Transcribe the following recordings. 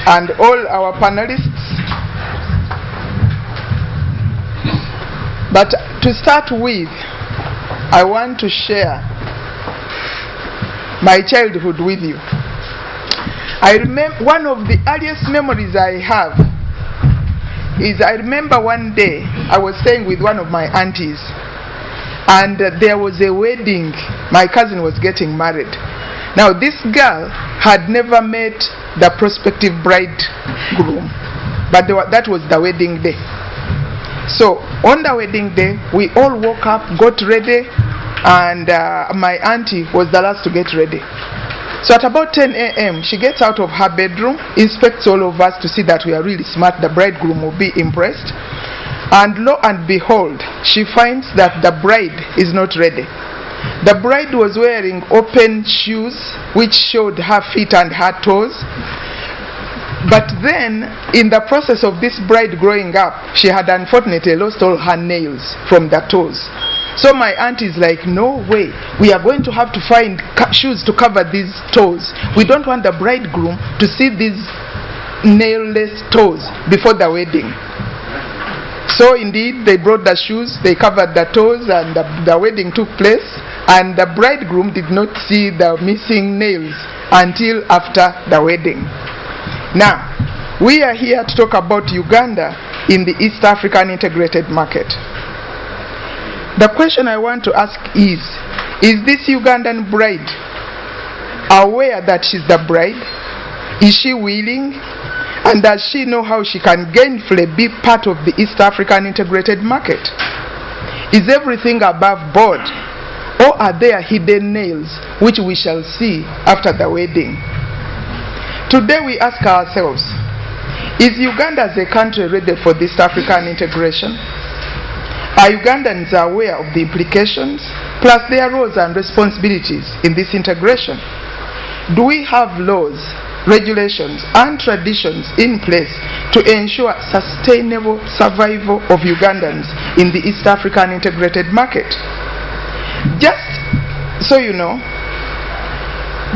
and all our panelists. But to start with, I want to share my childhood with you. I remember one of the earliest memories I have is I remember one day I was staying with one of my aunties, and there was a wedding. My cousin was getting married. Now this girl had never met the prospective bridegroom, but that was the wedding day. So on the wedding day, we all woke up, got ready, and my auntie was the last to get ready. So at about 10 a.m., she gets out of her bedroom, inspects all of us to see that we are really smart, the bridegroom will be impressed. And lo and behold, she finds that the bride is not ready. The bride was wearing open shoes which showed her feet and her toes. But then, in the process of this bride growing up, she had unfortunately lost all her nails from the toes. So my aunt is like, no way, we are going to have to find shoes to cover these toes. We don't want the bridegroom to see these nailless toes before the wedding. So indeed, they brought the shoes, they covered the toes, and the wedding took place. And the bridegroom did not see the missing nails until after the wedding. Now, we are here to talk about Uganda in the East African integrated market. The question I want to ask is this Ugandan bride aware that she's the bride? Is she willing? And does she know how she can gainfully be part of the East African integrated market? Is everything above board? Or are there hidden nails which we shall see after the wedding? Today we ask ourselves, is Uganda as a country ready for this African integration? Are Ugandans aware of the implications, plus their roles and responsibilities in this integration? Do we have laws, regulations, and traditions in place to ensure sustainable survival of Ugandans in the East African integrated market? Just so you know,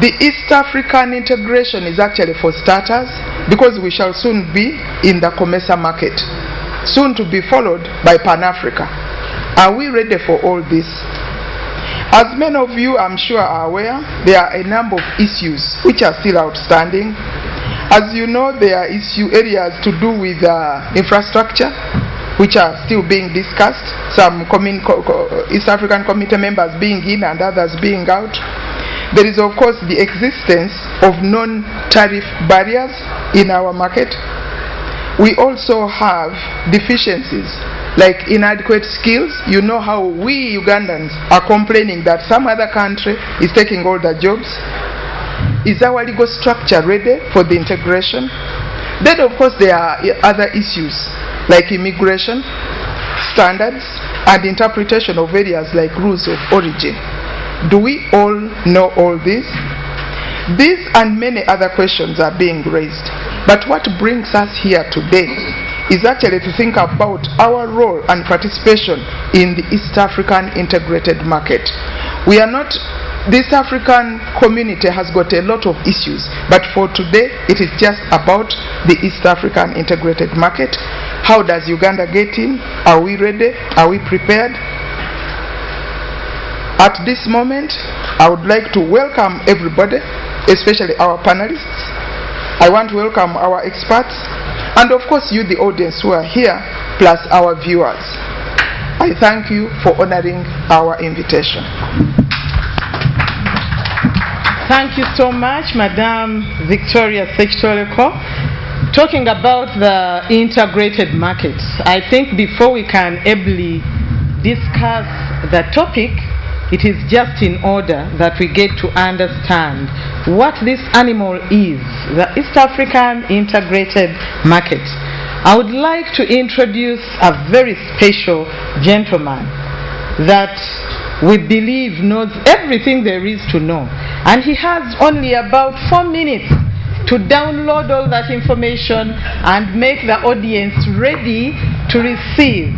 the East African integration is actually for starters, because we shall soon be in the COMESA market, soon to be followed by Pan-Africa. Are we ready for all this? As many of you, I'm sure, are aware, there are a number of issues which are still outstanding. As you know, there are areas to do with infrastructure, which are still being discussed, some East African committee members being in and others being out. There is, of course, the existence of non-tariff barriers in our market. We also have deficiencies like inadequate skills. You know how we Ugandans are complaining that some other country is taking all the jobs. Is our legal structure ready for the integration? Then, of course, there are other issues like immigration, standards, and interpretation of areas like rules of origin. Do we all know all this? These and many other questions are being raised. But what brings us here today is actually to think about our role and participation in the East African integrated market. We are not, the East African community has got a lot of issues, but for today it is just about the East African integrated market. How does Uganda get in? Are we ready? Are we prepared? At this moment, I would like to welcome everybody, especially our panelists. I want to welcome our experts, and of course you, the audience who are here, plus our viewers. I thank you for honoring our invitation. Thank you so much, Madam Victoria Sechitoleko. Talking about the integrated market, I think before we can ably discuss the topic, it is just in order that we get to understand what this animal is, the East African integrated market. I would like to introduce a very special gentleman that we believe knows everything there is to know. And he has only about 4 minutes to download all that information and make the audience ready to receive.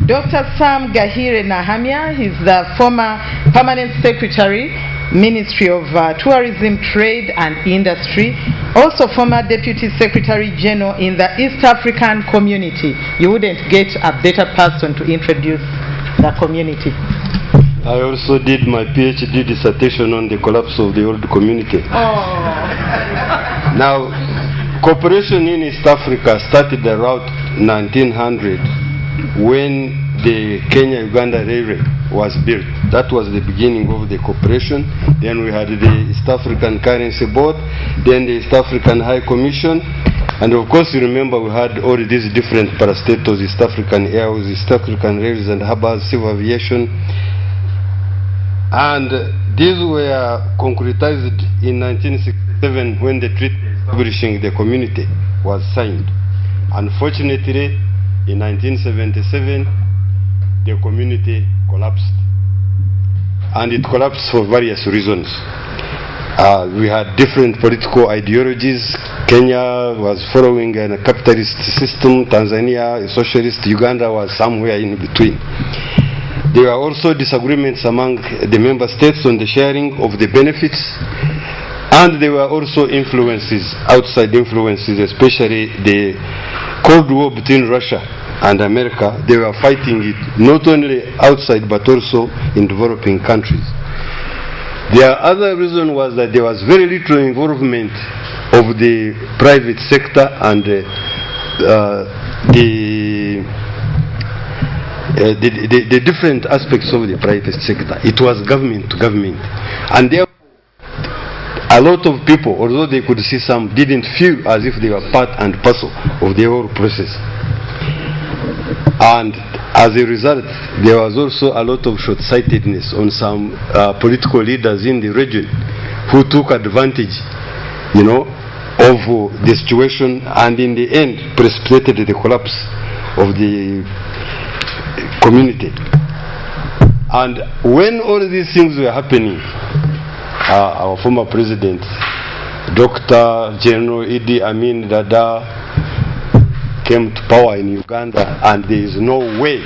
Dr. Sam Gahire Nahamia, he's the former Permanent Secretary, Ministry of Tourism, Trade and Industry. also former Deputy Secretary General in the East African community. You wouldn't get a better person to introduce the community. I also did my PhD dissertation on the collapse of the old community. Oh. Now, cooperation in East Africa started around 1900 when the Kenya-Uganda Railway was built. That was the beginning of the cooperation. Then we had the East African Currency Board, then the East African High Commission, and of course you remember we had all these different parastatals, East African Airways, East African Rails and Harbors, Civil Aviation. And these were concretized in 1967 when the treaty establishing the community was signed. Unfortunately, in 1977, the community collapsed. And it collapsed for various reasons. We had different political ideologies. Kenya was following a capitalist system, Tanzania a socialist, Uganda was somewhere in between. There were also disagreements among the member states on the sharing of the benefits, and there were also influences, outside influences, especially the Cold War between Russia and America. They were fighting it not only outside but also in developing countries. The other reason was that there was very little involvement of the private sector and the different aspects of the private sector. It was government to government, and therefore a lot of people, although they could see some, didn't feel as if they were part and parcel of the whole process. And as a result, there was also a lot of short-sightedness on some political leaders in the region who took advantage, of the situation, and in the end precipitated the collapse of the community. And when all these things were happening, our former president, Dr. General Idi Amin Dada, came to power in Uganda, and there is no way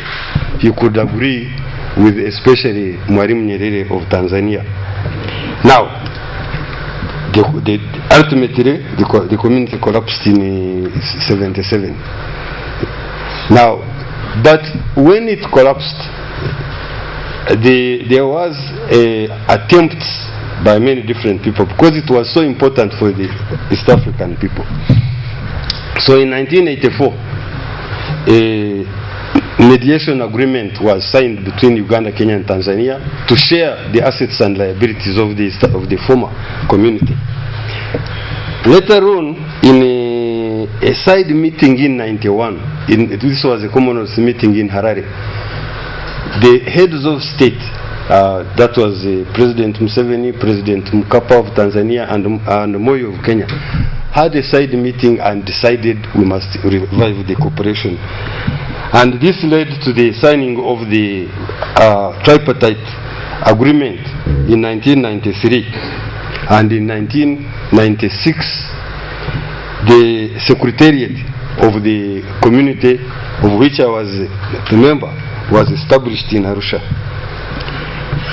he could agree with especially Mwalimu Nyerere of Tanzania. Now, ultimately the community collapsed in 1977. Now, but when it collapsed, there was attempts by many different people, because it was so important for the East African people. So in 1984, a mediation agreement was signed between Uganda, Kenya and Tanzania to share the assets and liabilities of the former community. Later on, in a side meeting in 1991, this was a Commonwealth meeting in Harare, the heads of state, that was President Museveni, President Mkapa of Tanzania, and Moi of Kenya, had a side meeting and decided we must revive the cooperation. And this led to the signing of the tripartite agreement in 1993. And in 1996, the secretariat of the community, of which I was a member, was established in Arusha.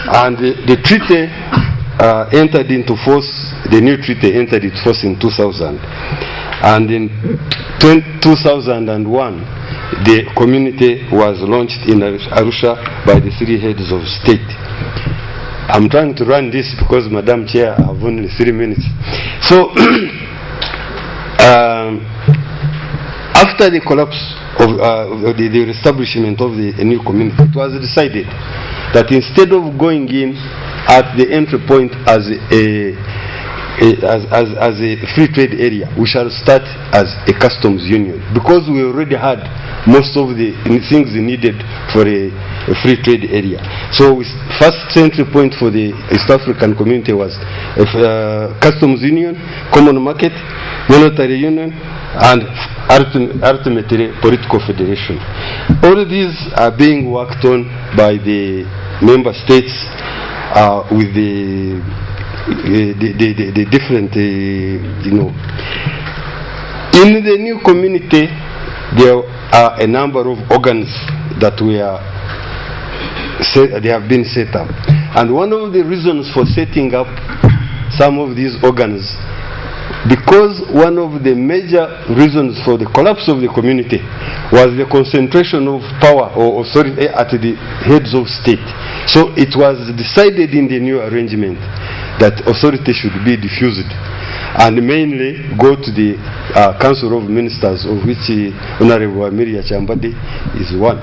And the treaty entered into force, the new treaty entered into force in 2000. And in 2001, the community was launched in Arusha by the three heads of state. I'm trying to run this because, Madam Chair, I have only 3 minutes. So, after the collapse of the establishment of the new community, it was decided that instead of going in at the entry point as a free trade area, we shall start as a customs union, because we already had most of the things needed for a free trade area. So first entry point for the East African community was customs union, common market, monetary union, and ultimately political federation. All of these are being worked on by the member states with the different, In the new community, there are a number of organs that they have been set up. And one of the reasons for setting up some of these organs because one of the major reasons for the collapse of the community was the concentration of power or authority at the heads of state. So it was decided in the new arrangement that authority should be diffused and mainly go to the Council of Ministers, of which Honorable Amelia Chambade is one.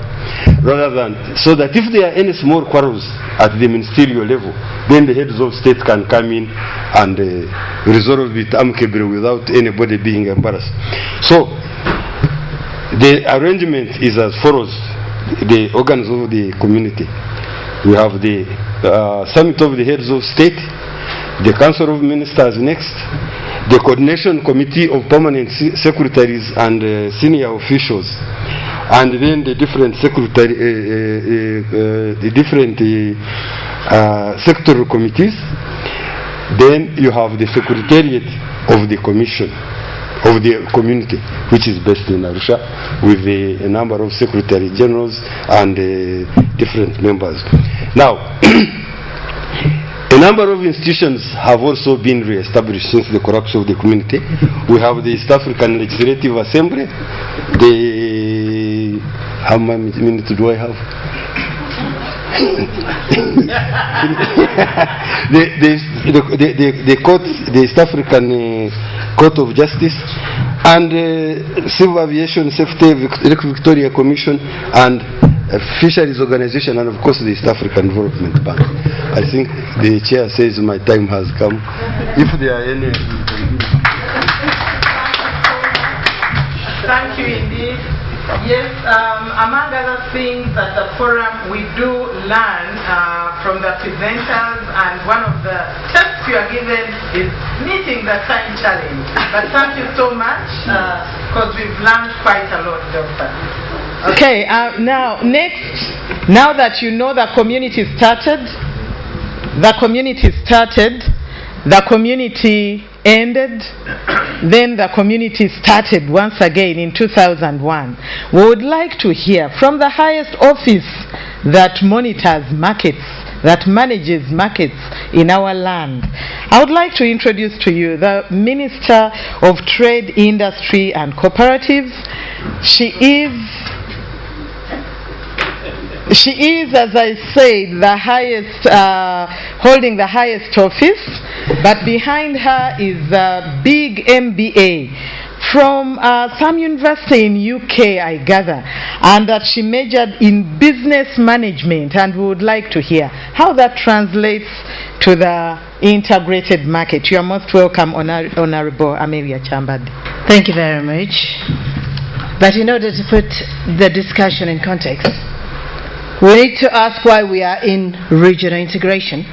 Rather than, so that if there are any small quarrels at the ministerial level, then the heads of state can come in and resolve it amicably without anybody being embarrassed. So the arrangement is as follows: the organs of the community. We have the Summit of the Heads of State, the Council of Ministers next, the Coordination Committee of Permanent Secretaries and Senior Officials, and then the different sectoral committees. Then you have the Secretariat of the Commission of the community, which is based in Arusha, with a number of Secretary Generals and different members. Now, a number of institutions have also been re-established since the collapse of the community. We have the East African Legislative Assembly. How many minutes do I have? the court, the East African Court of Justice, and Civil Aviation Safety Victoria Commission, and Fisheries Organization, and of course the East African Development Bank. I think the chair says my time has come. If there are any... Thank you indeed. Yes, among other things at the forum, we do learn from the presenters, and one of the tests you are given is meeting the time challenge. But thank you so much, because we've learned quite a lot, Doctor. Okay, now that you know the community started, the community ended, then the community started once again in 2001. We would like to hear from the highest office that monitors markets, that manages markets in our land. I would like to introduce to you the Minister of Trade, Industry and Cooperatives. She is, as I said, the highest, holding the highest office, but behind her is a big MBA from some university in UK, I gather, and that she majored in business management, and we would like to hear how that translates to the integrated market. You are most welcome, Honorable Amelia Chambade. Thank you very much. But in order to put the discussion in context, we need to ask why we are in regional integration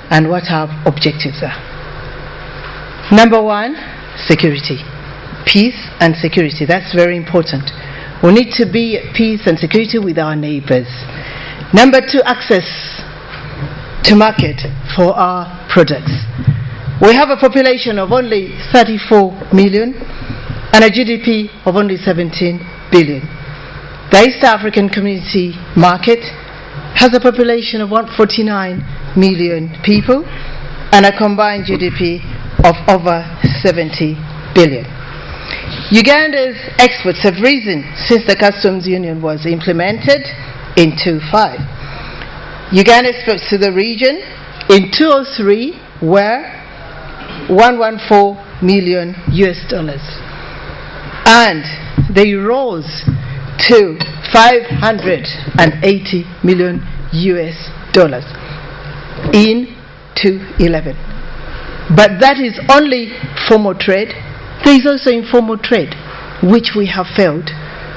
and what our objectives are. Number one, security. Peace and security. That's very important. We need to be at peace and security with our neighbors. Number two, access to market for our products. We have a population of only 34 million and a GDP of only 17 billion. The East African Community Market has a population of 149 million people and a combined GDP of over 70 billion. Uganda's exports have risen since the customs union was implemented in 2005. Uganda exports to the region in 2003 were $114 million and they rose to $580 million in 2011. But that is only formal trade. There is also informal trade, which we have failed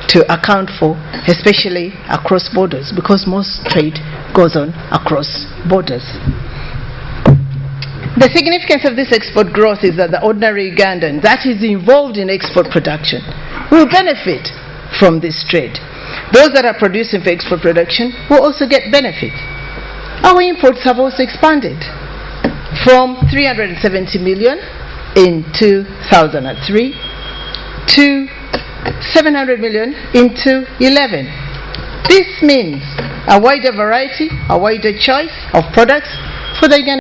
to account for, especially across borders, because most trade goes on across borders. The significance of this export growth is that the ordinary Ugandan that is involved in export production will benefit from this trade. Those that are producing for export production will also get benefit. Our imports have also expanded from 370 million in 2003 to 700 million in 2011. This means a wider variety, a wider choice of products for the Ugandan